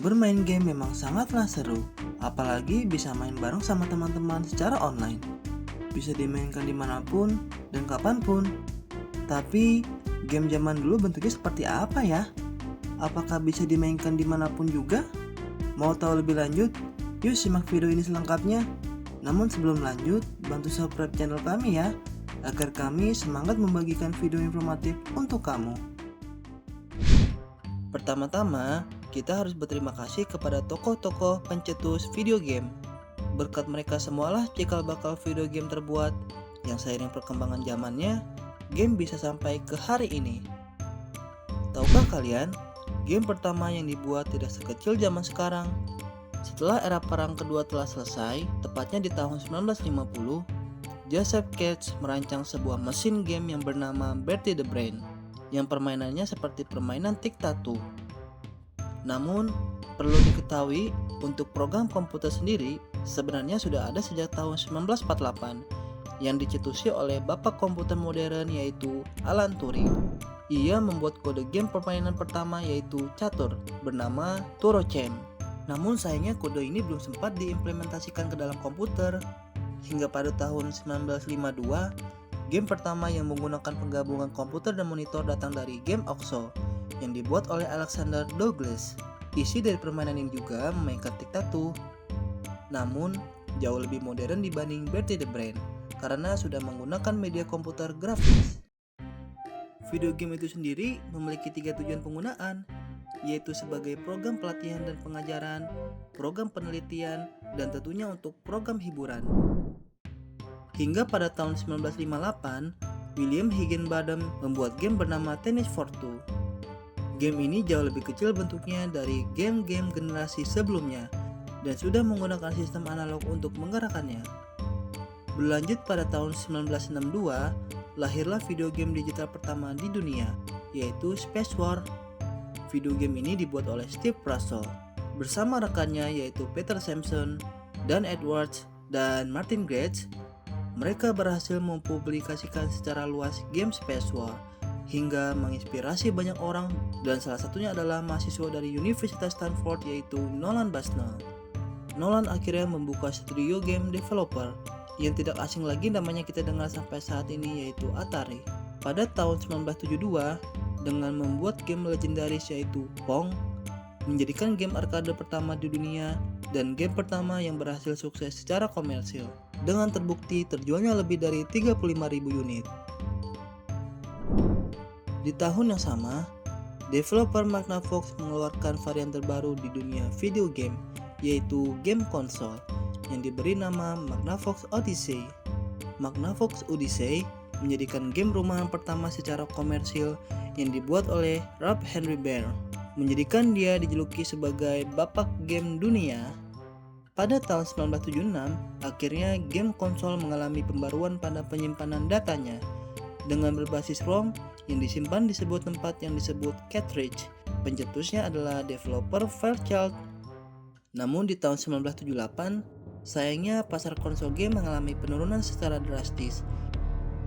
Bermain game memang sangatlah seru, apalagi bisa main bareng sama teman-teman secara online. Bisa dimainkan dimanapun dan kapanpun. Tapi, game zaman dulu bentuknya seperti apa ya? Apakah bisa dimainkan dimanapun juga? Mau tahu lebih lanjut? Yuk simak video ini selengkapnya. Namun sebelum lanjut, bantu subscribe channel kami ya, agar kami semangat membagikan video informatif untuk kamu. Pertama-tama, kita harus berterima kasih kepada tokoh-tokoh pencetus video game. Berkat mereka semualah cikal bakal video game terbuat, yang seiring perkembangan zamannya, game bisa sampai ke hari ini. Tahukah kalian, game pertama yang dibuat tidak sekecil zaman sekarang? Setelah era Perang Kedua telah selesai, tepatnya di tahun 1950, Joseph Katz merancang sebuah mesin game yang bernama Bertie the Brain, yang permainannya seperti permainan tic-tac-toe. Namun, perlu diketahui, untuk program komputer sendiri sebenarnya sudah ada sejak tahun 1948 yang dicetusi oleh bapak komputer modern yaitu Alan Turing. Ia membuat kode game permainan pertama yaitu catur bernama Turochem. Namun sayangnya kode ini belum sempat diimplementasikan ke dalam komputer. Hingga pada tahun 1952, game pertama yang menggunakan penggabungan komputer dan monitor datang dari game Oxo yang dibuat oleh Alexander Douglas. Isi dari permainan ini juga memainkan tic-tac-toe, namun jauh lebih modern dibanding Bertie the Brain karena sudah menggunakan media komputer grafis. Video game itu sendiri memiliki 3 tujuan penggunaan, yaitu sebagai program pelatihan dan pengajaran, program penelitian, dan tentunya untuk program hiburan. Hingga pada tahun 1958, William Higginbotham membuat game bernama Tennis for Two. Game ini jauh lebih kecil bentuknya dari game-game generasi sebelumnya dan sudah menggunakan sistem analog untuk menggerakkannya. Berlanjut pada tahun 1962, lahirlah video game digital pertama di dunia, yaitu Space War. Video game ini dibuat oleh Steve Russell bersama rekannya yaitu Peter Sampson, Dan Edwards, dan Martin Gage. Mereka berhasil mempublikasikan secara luas game Space War hingga menginspirasi banyak orang, dan salah satunya adalah mahasiswa dari Universitas Stanford yaitu Nolan Bushnell. Nolan akhirnya membuka studio game developer yang tidak asing lagi namanya kita dengar sampai saat ini yaitu Atari. Pada tahun 1972, dengan membuat game legendaris yaitu Pong, menjadikan game arcade pertama di dunia dan game pertama yang berhasil sukses secara komersil, dengan terbukti terjualnya lebih dari 35.000 unit. Di tahun yang sama, developer Magnavox mengeluarkan varian terbaru di dunia video game, yaitu game konsol, yang diberi nama Magnavox Odyssey. Magnavox Odyssey menjadikan game rumahan pertama secara komersil yang dibuat oleh Ralph Henry Bear, menjadikan dia dijuluki sebagai bapak game dunia. Pada tahun 1976, akhirnya game konsol mengalami pembaruan pada penyimpanan datanya. Dengan berbasis ROM yang disimpan di sebuah tempat yang disebut cartridge. Pencetusnya adalah developer Fairchild. Namun di tahun 1978, sayangnya pasar konsol game mengalami penurunan secara drastis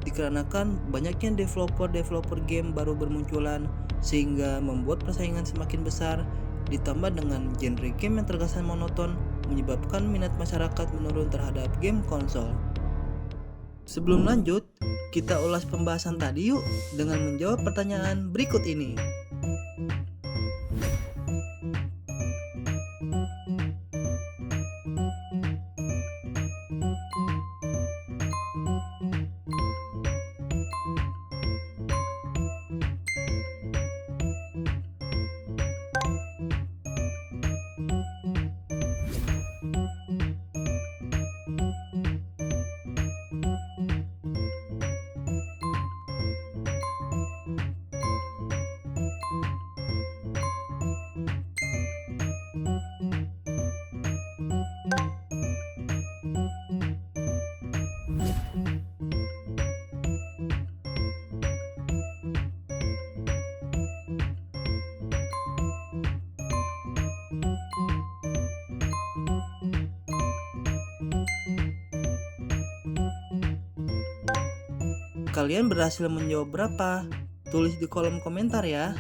dikarenakan banyaknya developer game baru bermunculan, sehingga membuat persaingan semakin besar, ditambah dengan genre game yang terkesan monoton, menyebabkan minat masyarakat menurun terhadap game konsol. Sebelum lanjut, kita ulas pembahasan tadi yuk dengan menjawab pertanyaan berikut ini. Kalian berhasil menjawab berapa? Tulis di kolom komentar ya.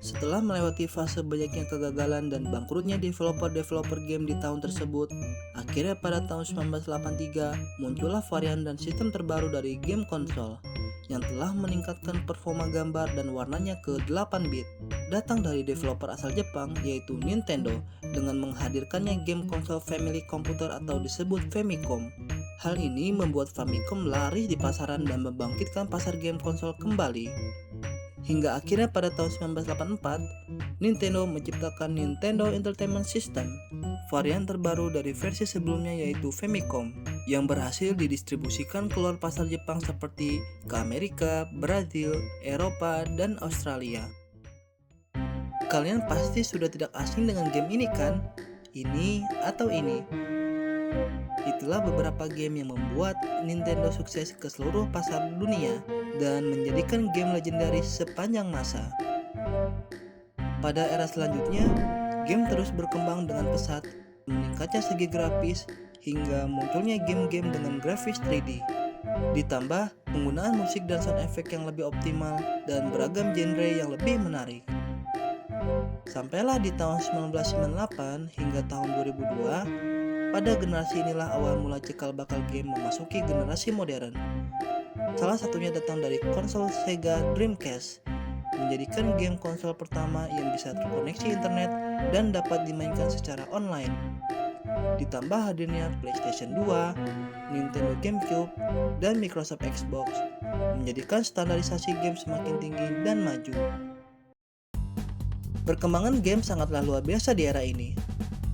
Setelah melewati fase banyaknya kegagalan dan bangkrutnya developer-developer game di tahun tersebut, akhirnya pada tahun 1983 muncullah varian dan sistem terbaru dari game konsol yang telah meningkatkan performa gambar dan warnanya ke 8 bit. Datang dari developer asal Jepang yaitu Nintendo dengan menghadirkannya game konsol family komputer atau disebut Famicom. Hal ini membuat Famicom laris di pasaran dan membangkitkan pasar game konsol kembali. Hingga akhirnya pada tahun 1984, Nintendo menciptakan Nintendo Entertainment System, varian terbaru dari versi sebelumnya yaitu Famicom, yang berhasil didistribusikan keluar pasar Jepang seperti ke Amerika, Brazil, Eropa, dan Australia. Kalian pasti sudah tidak asing dengan game ini kan? Ini atau ini? Itulah beberapa game yang membuat Nintendo sukses ke seluruh pasar dunia dan menjadikan game legendaris sepanjang masa. Pada era selanjutnya, game terus berkembang dengan pesat, meningkatnya segi grafis hingga munculnya game-game dengan grafis 3D. Ditambah penggunaan musik dan sound effect yang lebih optimal dan beragam genre yang lebih menarik. Sampailah di tahun 1998 hingga tahun 2002, pada generasi inilah awal mula cikal bakal game memasuki generasi modern. Salah satunya datang dari konsol Sega Dreamcast, menjadikan game konsol pertama yang bisa terkoneksi internet dan dapat dimainkan secara online. Ditambah hadirnya PlayStation 2, Nintendo GameCube, dan Microsoft Xbox, menjadikan standarisasi game semakin tinggi dan maju. Perkembangan game sangatlah luar biasa di era ini.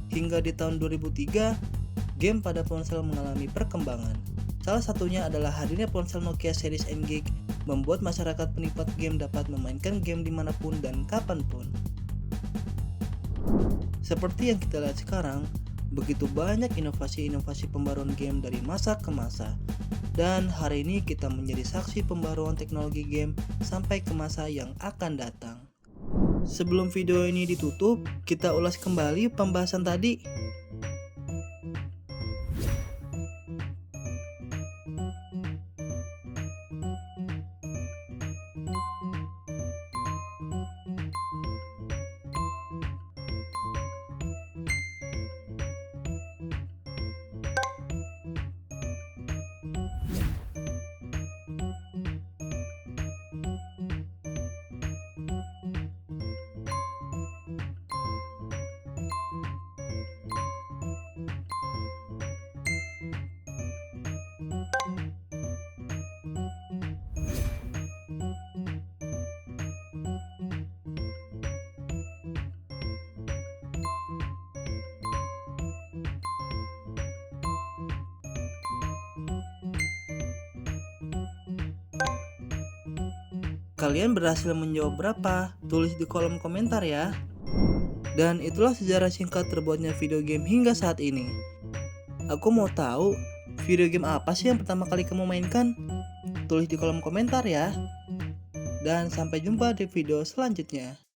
Hingga di tahun 2003, game pada ponsel mengalami perkembangan. Salah satunya adalah hadirnya ponsel Nokia series N-Gig membuat masyarakat penikmat game dapat memainkan game dimanapun dan kapanpun. Seperti yang kita lihat sekarang, begitu banyak inovasi-inovasi pembaruan game dari masa ke masa. Dan hari ini kita menjadi saksi pembaruan teknologi game sampai ke masa yang akan datang. Sebelum video ini ditutup, kita ulas kembali pembahasan tadi. Kalian berhasil menjawab berapa? Tulis di kolom komentar ya. Dan itulah sejarah singkat terbuatnya video game hingga saat ini. Aku mau tahu, video game apa sih yang pertama kali kamu mainkan? Tulis di kolom komentar ya. Dan sampai jumpa di video selanjutnya.